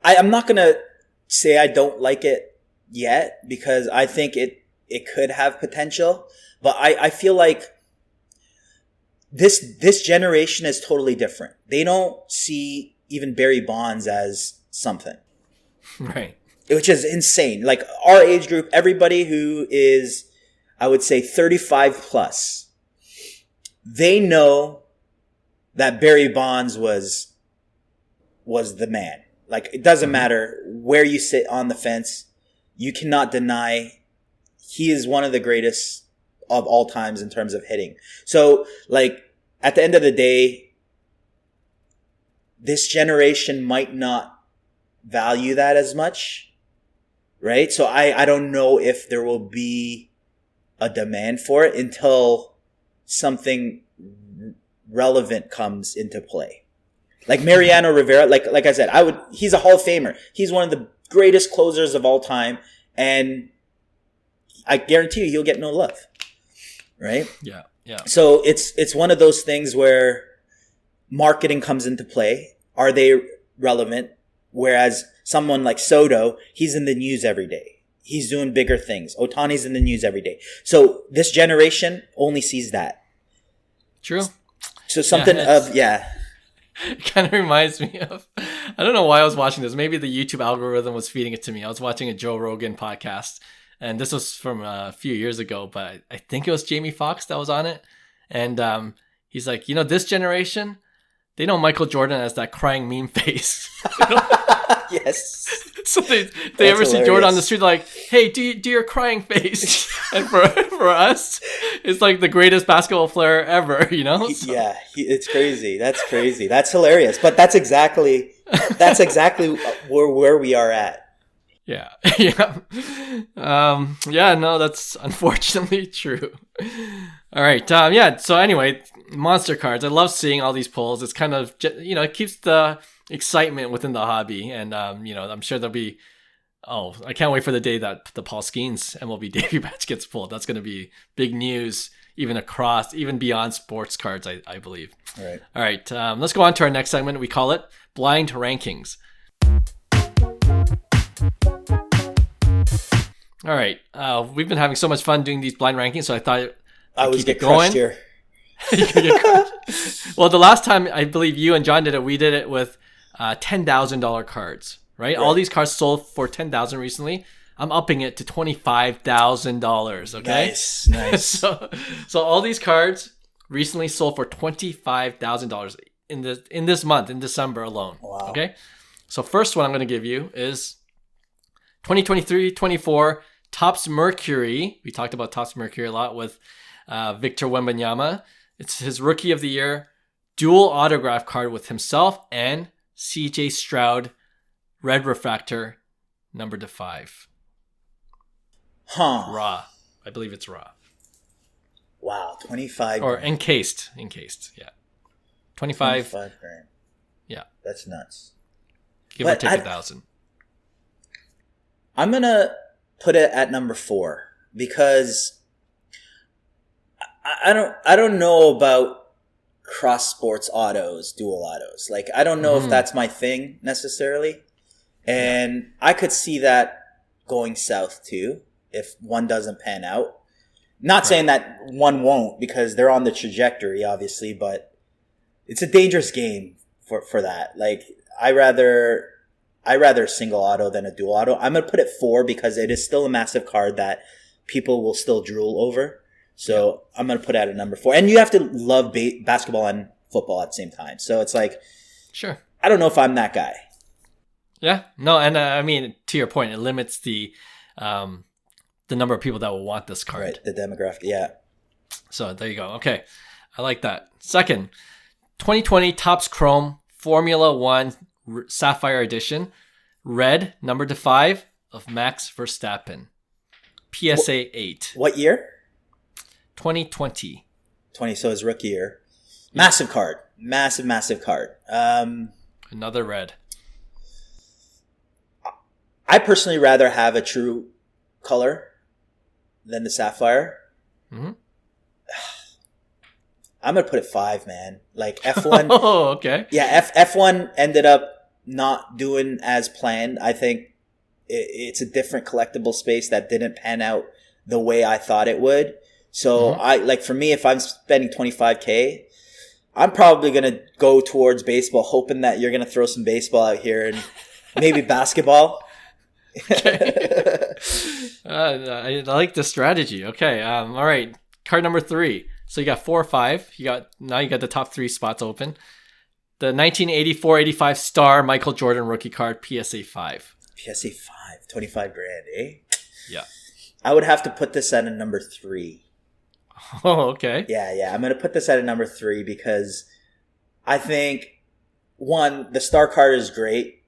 B: I'm not going to say I don't like it yet because I think it could have potential, but I feel like this generation is totally different. They don't see even Barry Bonds as something.
A: Right.
B: Which is insane. Like our age group, everybody who is, I would say 35 plus, they know that Barry Bonds was the man. Like it doesn't matter where you sit on the fence. You cannot deny he is one of the greatest of all times in terms of hitting. So like at the end of the day, this generation might not value that as much, right? So I don't know if there will be a demand for it until something relevant comes into play. Like Mariano Rivera, like I said, he's a Hall of Famer. He's one of the greatest closers of all time, and I guarantee you he'll get no love. Right?
A: Yeah.
B: So it's one of those things where marketing comes into play. Are they relevant? Whereas someone like Soto, he's in the news every day. He's doing bigger things. Ohtani's in the news every day. So this generation only sees that.
A: True.
B: So something
A: It kind of reminds me of, I don't know why I was watching this. Maybe the YouTube algorithm was feeding it to me. I was watching a Joe Rogan podcast, and this was from a few years ago, but I think it was Jamie Foxx that was on it. And he's like, this generation, they know Michael Jordan as that crying meme face.
B: Yes.
A: So they ever see Jordan on the street, like, hey, do your crying face. And for us, it's like the greatest basketball player ever, So.
B: Yeah, it's crazy. That's crazy. That's hilarious. But that's exactly where we are at.
A: Yeah. Yeah. No, that's unfortunately true. All right. So anyway, monster cards. I love seeing all these pulls. It's kind of, it keeps the excitement within the hobby. And, I'm sure there'll be, I can't wait for the day that the Paul Skeens MLB debut batch gets pulled. That's going to be big news, even beyond sports cards, I believe. All right. Let's go on to our next segment. We call it Blind Rankings. All right. We've been having so much fun doing these blind rankings, so I thought
B: I always get crushed here.
A: Well, the last time I believe you and John did it, we did it with $10,000 cards, right? All these cards sold for $10,000 recently. I'm upping it to $25,000. Okay,
B: nice.
A: so all these cards recently sold for $25,000 in this month, in December alone.
B: Wow.
A: Okay, so first one I'm going to give you is 2023-24 Topps Mercury. We talked about Topps Mercury a lot with Victor Wembanyama. It's his Rookie of the Year dual autograph card with himself and CJ Stroud, red refractor, numbered to 5. Raw. I believe it's raw.
B: Wow, 25
A: or encased. Yeah, 25
B: grand.
A: Yeah,
B: that's nuts.
A: Give or take 1,000.
B: I'm gonna put it at number 4 because I don't know about cross sports autos, dual autos. Like, I don't know if that's my thing necessarily, and I could see that going south too if one doesn't pan out. Not saying that one won't, because they're on the trajectory, obviously, but it's a dangerous game for that. Like, I rather a single auto than a dual auto. I'm going to put it 4 because it is still a massive card that people will still drool over. So I'm going to put it at a number 4. And you have to love basketball and football at the same time. So it's like,
A: sure.
B: I don't know if I'm that guy.
A: Yeah. No, and I mean, to your point, it limits the number of people that will want this card.
B: Right, the demographic, yeah.
A: So there you go. Okay. I like that. Second, 2020 Topps Chrome Formula 1 Sapphire Edition, red, numbered to 5, of Max Verstappen. PSA 8.
B: What year?
A: 2020.
B: 20, so his rookie year. Massive card. Massive card.
A: Another red.
B: I personally rather have a true color than the sapphire.
A: Mm-hmm.
B: I'm going to put it 5, man. Like, F1.
A: Oh, okay.
B: Yeah, F1 ended up not doing as planned. I think it's a different collectible space that didn't pan out the way I thought it would. So, for me, if I'm spending $25K, I'm probably going to go towards baseball, hoping that you're going to throw some baseball out here and maybe basketball.
A: Okay. I like the strategy. Okay. All right. Card number 3. So you got 4 or 5. You got the top 3 spots open. The 1984-85 Star Michael Jordan rookie card, PSA 5.
B: PSA 5, 25 grand, eh?
A: Yeah.
B: I would have to put this at a number 3.
A: Oh, okay.
B: Yeah. I'm going to put this at a number 3 because I think, one, the Star card is great,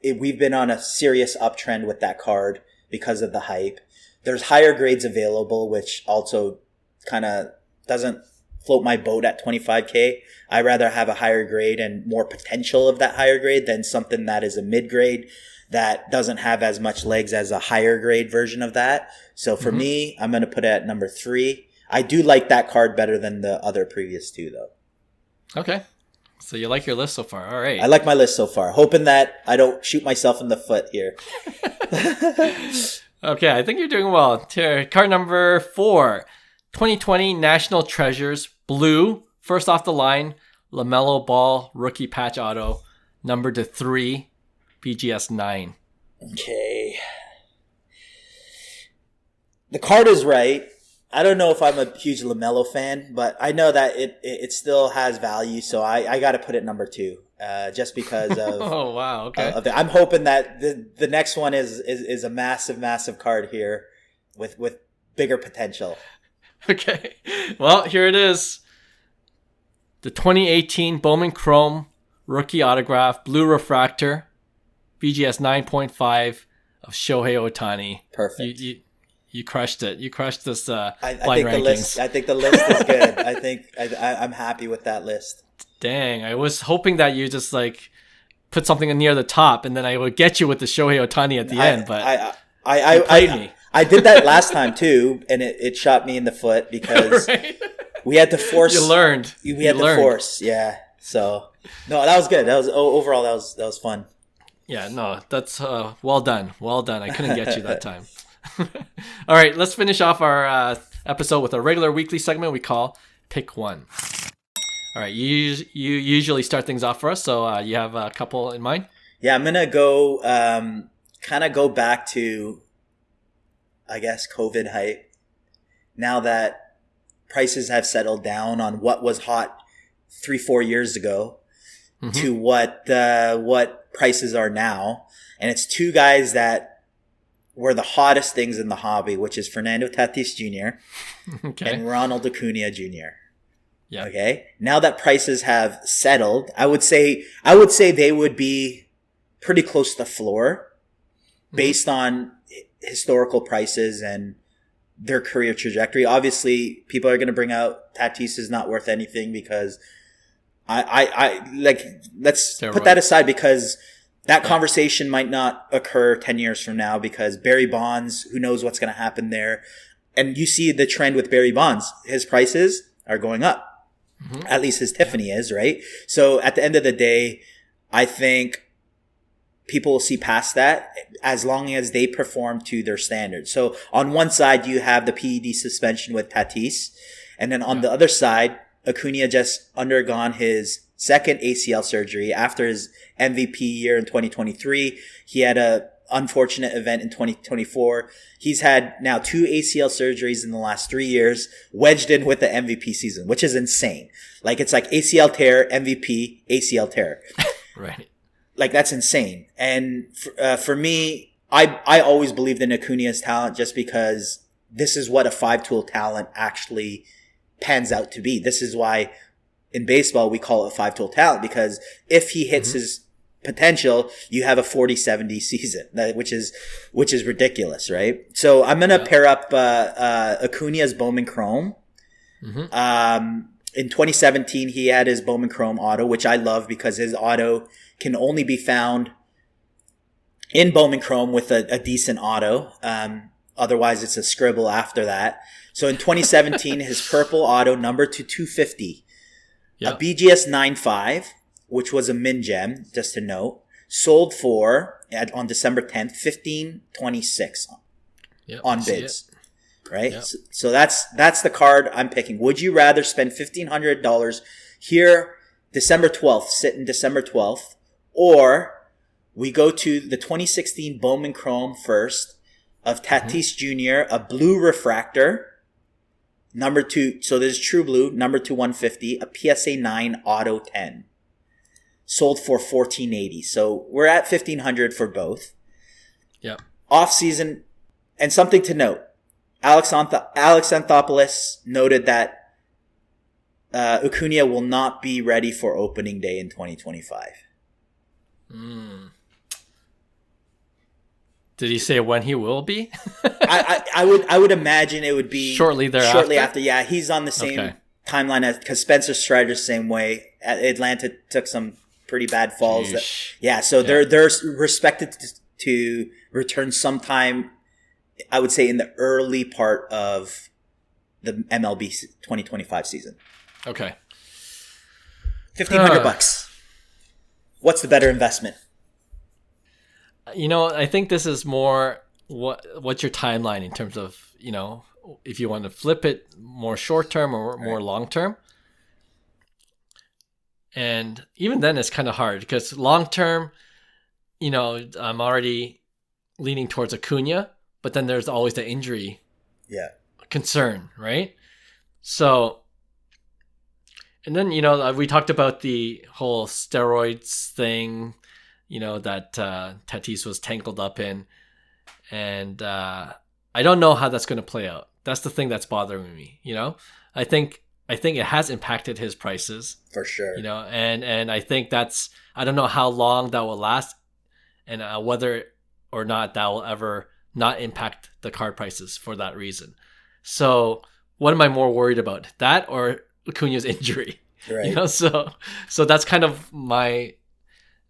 B: we've been on a serious uptrend with that card because of the hype. There's higher grades available, which also kind of doesn't float my boat at 25K. I'd rather have a higher grade and more potential of that higher grade than something that is a mid grade that doesn't have as much legs as a higher grade version of that. So for me, I'm going to put it at number 3. I do like that card better than the other previous 2, though.
A: Okay. So you like your list so far. All right.
B: I like my list so far. Hoping that I don't shoot myself in the foot here.
A: Okay, I think you're doing well. Card number 4. 2020 National Treasures Blue, first off the line, LaMelo Ball rookie patch auto, numbered to 3, BGS 9.
B: Okay. The card is right. I don't know if I'm a huge LaMelo fan, but I know that it still has value. So I got to put it number 2, just because of.
A: Oh wow! Okay.
B: I'm hoping that the next one is a massive card here, with bigger potential.
A: Okay. Well, here it is. The 2018 Bowman Chrome rookie autograph, blue refractor, BGS 9.5 of Shohei Ohtani.
B: Perfect.
A: You crushed it. You crushed this
B: I
A: blind
B: think
A: rankings.
B: I think the list is good. I think I'm happy with that list.
A: Dang, I was hoping that you just like put something near the top, and then I would get you with the Shohei Ohtani at the end. But you played me.
B: I did that last time too, and it shot me in the foot because
A: Right?
B: we had to force.
A: You learned.
B: We had to force. Yeah. So no, that was good. That was overall that was fun.
A: Yeah, no, that's well done. Well done. I couldn't get you that time. All right, let's finish off our episode with a regular weekly segment we call Pick One. All right, you usually start things off for us, so you have a couple in mind?
B: Yeah, I'm gonna go kind of go back to, I guess, COVID hype. Now that prices have settled down on what was hot 3-4 years ago, to what prices are now, and it's two guys that were the hottest things in the hobby, which is Fernando Tatis Jr. and Ronald Acuna Jr.
A: Yeah.
B: Okay. Now that prices have settled, I would say they would be pretty close to the floor based on historical prices and their career trajectory. Obviously, people are going to bring out Tatis is not worth anything because let's put that aside because that conversation might not occur 10 years from now because Barry Bonds, who knows what's going to happen there. And you see the trend with Barry Bonds. His prices are going up. At least his Tiffany is, right? So at the end of the day, I think people will see past that as long as they perform to their standards. So on one side, you have the PED suspension with Tatis. And then on the other side, Acuna just undergone his second ACL surgery after his MVP year in 2023. He had a unfortunate event in 2024. He's had now 2 ACL surgeries in the last 3 years, wedged in with the MVP season, which is insane. Like it's like ACL tear, MVP, ACL tear.
A: Right.
B: Like that's insane. And for me, I always believed in Acuna's talent just because this is what a 5-tool talent actually pans out to be. This is why in baseball we call it a 5-tool talent, because if he hits his potential, you have a 40-70 season, which is ridiculous, right? So I'm gonna pair up Acuna's Bowman Chrome. In 2017, he had his Bowman Chrome auto, which I love because his auto can only be found in Bowman Chrome with a decent auto. Otherwise, it's a scribble after that. So in 2017, his purple auto number to 250, a BGS 9.5, which was a min gem, just to note, sold for on December 10th, $1,526 on bids. Right?
A: Yep.
B: So that's the card I'm picking. Would you rather spend $1,500 here December 12th, sitting December 12th, or we go to the 2016 Bowman Chrome first of Tatis Jr., a blue refractor, number 2, so this is true blue, number 2 150, a PSA 9 auto 10. Sold for $1,480. So we're at $1,500 for both.
A: Yep.
B: Off season, and something to note. Alex Anthopoulos noted that Acuna will not be ready for opening day in 2025.
A: Did he say when he will be?
B: I would imagine it would be
A: shortly thereafter.
B: Shortly after, yeah, he's on the same timeline as because Spencer Strider's the same way. Atlanta took some pretty bad falls. They're respected to return sometime. I would say in the early part of the MLB 2025 season.
A: Okay.
B: $1,500. What's the better investment?
A: I think this is more what's your timeline in terms of, if you want to flip it more short term or more long term. And even then it's kind of hard because long term, I'm already leaning towards Acuna. But then there's always the injury concern, right? So, and then, we talked about the whole steroids thing, that Tatis was tangled up in. And I don't know how that's going to play out. That's the thing that's bothering me, I think it has impacted his prices.
B: For sure.
A: And I think I don't know how long that will last, and whether or not that will ever not impact the card prices for that reason. So what am I more worried about, that or Acuna's injury?
B: Right.
A: So that's kind of my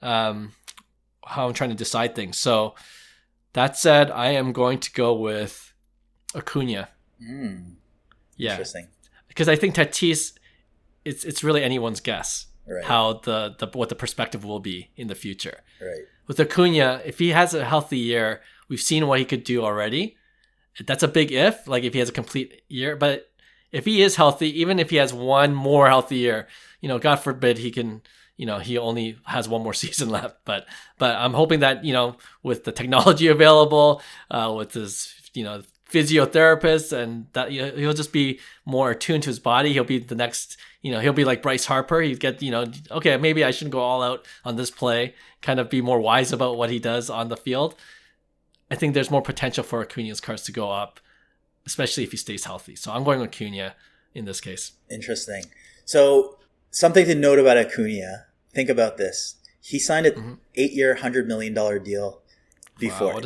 A: how I'm trying to decide things. So that said, I am going to go with Acuna. Yeah.
B: Interesting.
A: Because I think Tatis, it's really anyone's guess,
B: right,
A: how what the perspective will be in the future.
B: Right.
A: With Acuna, if he has a healthy year, we've seen what he could do already. That's a big if, like if he has a complete year. But if he is healthy, even if he has one more healthy year, God forbid he can, he only has one more season left. But I'm hoping that, with the technology available, with his, physiotherapist, and that he'll just be more attuned to his body. He'll be the next, he'll be like Bryce Harper. He'd get, okay, maybe I shouldn't go all out on this play, kind of be more wise about what he does on the field. I think there's more potential for Acuna's cards to go up, especially if he stays healthy. So I'm going with Acuna in this case.
B: Interesting. So something to note about Acuna, think about this. He signed an 8-year, $100 million deal before.
A: Wow,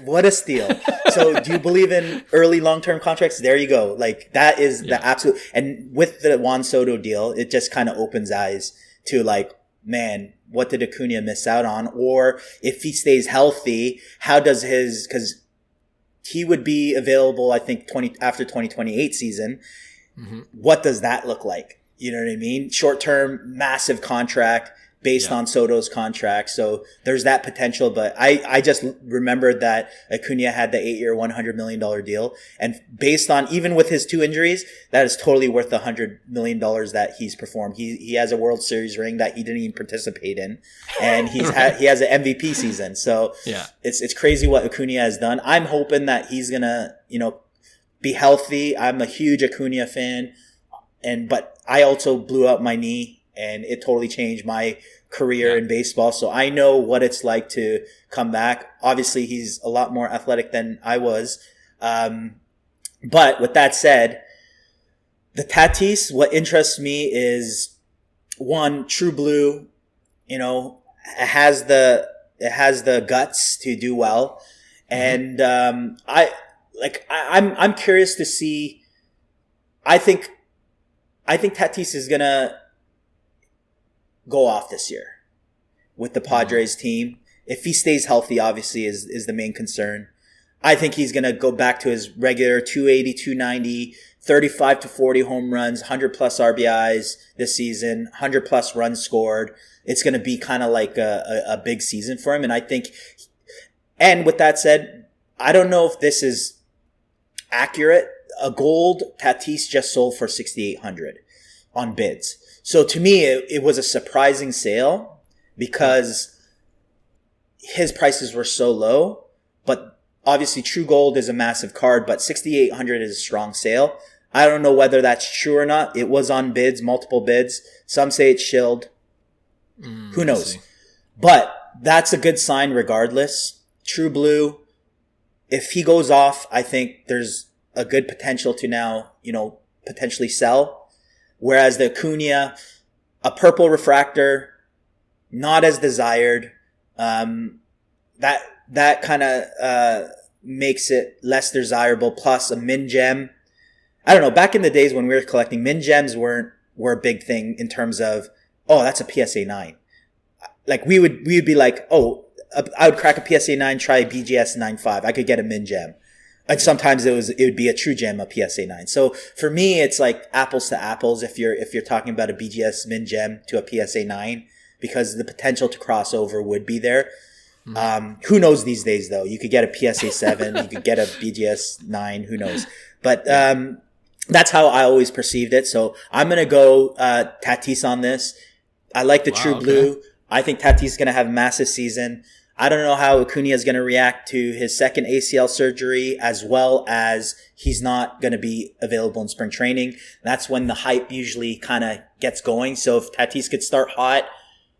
A: what
B: a steal. So do you believe in early long-term contracts? There you go. Like that is the absolute, and with the Juan Soto deal, it just kind of opens eyes to like, man, what did Acuna miss out on? Or if he stays healthy, how does because he would be available, I think, after 2028 season. What does that look like? You know what I mean? Short-term, massive contract based on Soto's contract. So there's that potential. But I just remembered that Acuna had the 8-year, $100 million deal. And based on, even with his 2 injuries, that is totally worth the $100 million that he's performed. He has a World Series ring that he didn't even participate in. And he has an MVP season. So it's crazy what Acuna has done. I'm hoping that he's going to, be healthy. I'm a huge Acuna fan. But I also blew out my knee, and it totally changed my career in baseball. So I know what it's like to come back. Obviously, he's a lot more athletic than I was. But with that said, the Tatis, what interests me is, one, True Blue, it has the guts to do well. And I'm curious to see. I think Tatis is gonna go off this year with the Padres team. If he stays healthy, obviously is the main concern. I think he's gonna go back to his regular 280, 290, 35 to 40 home runs, 100 plus RBIs this season, 100 plus runs scored. It's gonna be kind of like a big season for him. And I think, and with that said, I don't know if this is accurate. A gold Tatis just sold for $6,800 on bids. So to me, it was a surprising sale because his prices were so low. But obviously, True Gold is a massive card, but $6,800 is a strong sale. I don't know whether that's true or not. It was on bids, multiple bids. Some say it's shilled. Who knows? But that's a good sign regardless. True Blue, if he goes off, I think there's a good potential to now, potentially sell. Whereas the Acuna, a purple refractor, not as desired. That kind of makes it less desirable. Plus a min gem. I don't know. Back in the days when we were collecting, min gems were a big thing in terms of, oh, that's a PSA 9. Like we would be like, oh, I would crack a PSA 9, try BGS 9.5. I could get a min gem. And sometimes it would be a true gem, a PSA 9. So for me, it's like apples to apples if you're talking about a BGS min gem to a PSA 9, because the potential to cross over would be there. Who knows these days though? You could get a PSA 7, you could get a BGS 9, who knows? But that's how I always perceived it. So I'm going to go Tatis on this. I like the True Blue. I think Tatis is going to have a massive season. I don't know how Acuna is going to react to his second ACL surgery, as well as he's not going to be available in spring training. That's when the hype usually kind of gets going. So if Tatis could start hot,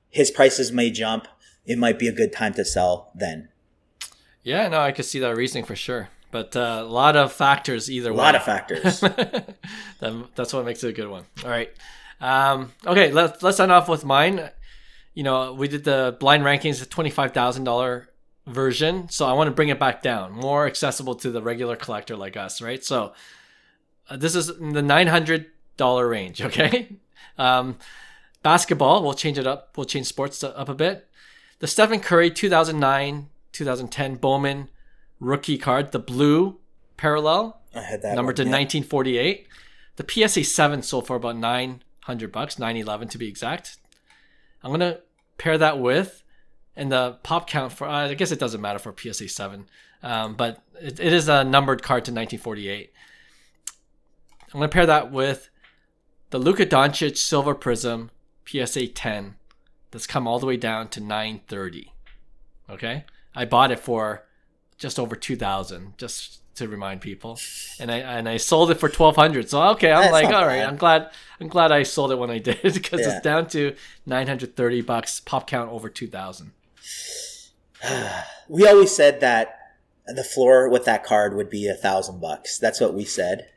B: his prices may jump. It might be a good time to sell then.
A: Yeah, no, I could see that reasoning for sure. But a lot of factors either way.
B: A lot of factors.
A: That's what makes it a good one. All right. Okay, let's end off with mine. We did the blind rankings, the $25,000 version. So I want to bring it back down, more accessible to the regular collector like us, right? So this is in the $900 range, okay? Basketball, we'll change it up. We'll change sports up a bit. The Stephen Curry 2009-2010 Bowman rookie card, the blue parallel,
B: I had that
A: numbered to 1948. The PSA 7 sold for about $900, $911 to be exact. I'm going to pair that with, and the pop count for, I guess it doesn't matter for PSA 7, but it is a numbered card to 1948. I'm going to pair that with the Luka Doncic Silver Prism PSA 10 that's come all the way down to $930. Okay? I bought it for just over $2,000, just to remind people, and I sold it for $1,200. So okay, I'm like, all right, I'm glad I sold it when I did, because it's down to $930, pop count over 2,000.
B: We always said that the floor with that card would be $1,000. That's what we said.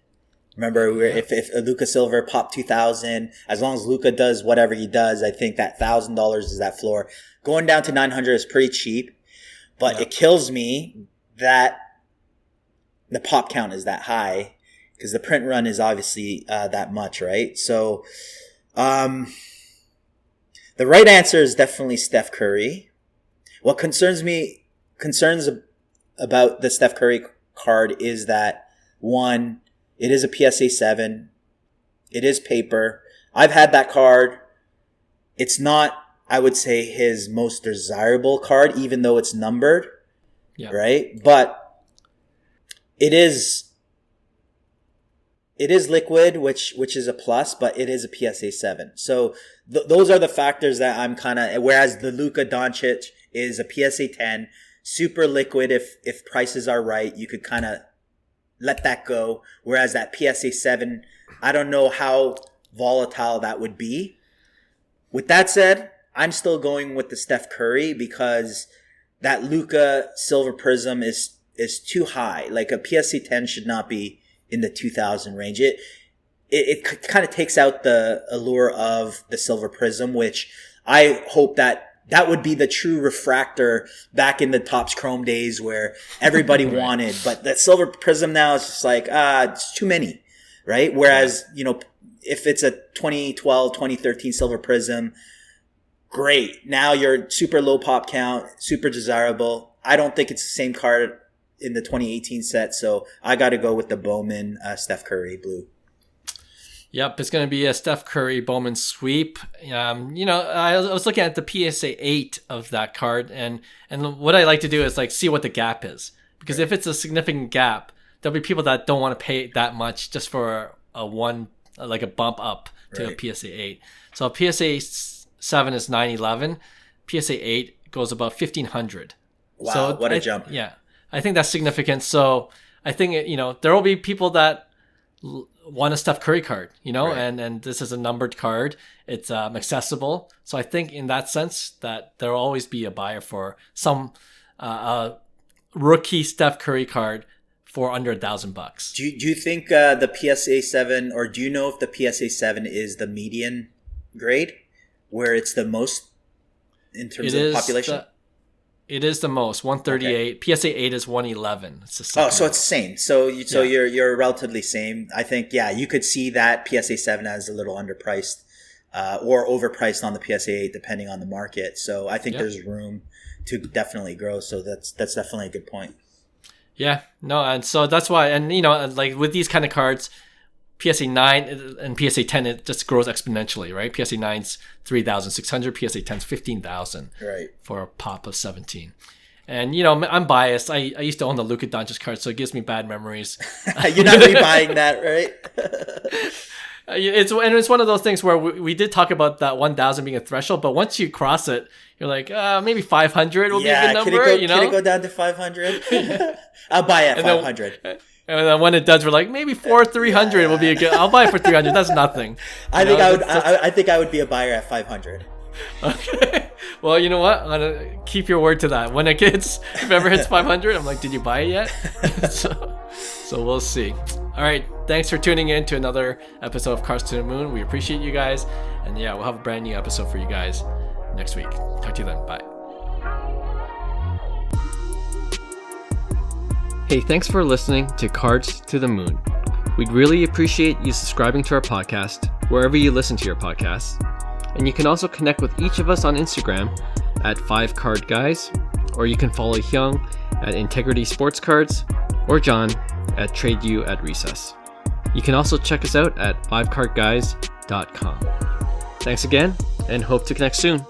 B: Remember, if Luka Silver popped 2,000, as long as Luka does whatever he does, I think that $1,000 is that floor. Going down to 900 is pretty cheap, but it kills me that the pop count is that high, because the print run is obviously that much, right? So the right answer is definitely Steph Curry. What concerns about the Steph Curry card is that, one, it is a PSA 7. It is paper. I've had that card. It's not, I would say, his most desirable card, even though it's numbered, right? But it is liquid, which is a plus, but it is a PSA 7. So those are the factors that I'm kind of, whereas the Luka Doncic is a PSA 10, super liquid. If prices are right, you could kind of let that go. Whereas that PSA 7, I don't know how volatile that would be. With that said, I'm still going with the Steph Curry, because that Luka Silver Prism is too high. Like a PSA 10 should not be in the 2,000 range. It kind of takes out the allure of the Silver Prism, which I hope that would be the true refractor back in the Topps Chrome days where everybody wanted. But that Silver Prism now is just like, it's too many, right? Whereas, if it's a 2012, 2013 Silver Prism, great. Now you're super low pop count, super desirable. I don't think it's the same card in the 2018 set, so I got to go with the Bowman Steph Curry blue.
A: Yep, it's going to be a Steph Curry Bowman sweep. I was looking at the PSA 8 of that card, and what I like to do is like see what the gap is, because if it's a significant gap, there'll be people that don't want to pay that much just for a bump up to a PSA 8. So a PSA 7 is 911, PSA 8 goes about 1,500.
B: Wow,
A: so
B: what a jump!
A: Yeah. I think that's significant. So I think, there will be people that want a Steph Curry card, and this is a numbered card. It's accessible. So I think in that sense that there will always be a buyer for some rookie Steph Curry card for under $1,000.
B: Do you think the PSA 7, or do you know if the PSA 7 is the median grade, where it's the most in terms of population?
A: It is the most, 138. Okay. PSA 8 is 111. It's the second.
B: Oh, so it's the same. So you're relatively same. I think, you could see that PSA 7 as a little underpriced or overpriced on the PSA 8, depending on the market. So I think there's room to definitely grow. So that's definitely a good point.
A: Yeah, no, and so that's why, and like with these kind of cards, PSA 9 and PSA 10, it just grows exponentially, right? PSA 9's 3,600, PSA 10's 15,000,
B: right?
A: For a pop of 17. And I'm biased. I used to own the Luka Doncic card, so it gives me bad memories.
B: You're not rebuying that, right?
A: It's one of those things where we did talk about that 1,000 being a threshold, but once you cross it, you're like, maybe 500 will be a good number.
B: Can it go down to 500? I'll buy it at 500.
A: And then when it does, we're like, maybe 300 will be a good. I'll buy it for 300. That's nothing.
B: I think I would be a buyer at 500.
A: Okay. Well, you know what? I'm gonna keep your word to that. When it gets, if it ever hits 500, I'm like, did you buy it yet? so we'll see. All right. Thanks for tuning in to another episode of Cars to the Moon. We appreciate you guys. And yeah, we'll have a brand new episode for you guys next week. Talk to you then. Bye. Hey, thanks for listening to Cards to the Moon. We'd really appreciate you subscribing to our podcast wherever you listen to your podcasts. And you can also connect with each of us on Instagram at 5cardguys, or you can follow Hyung at Integrity Sports Cards, or John at TradeU at Recess. You can also check us out at 5cardguys.com. Thanks again, and hope to connect soon.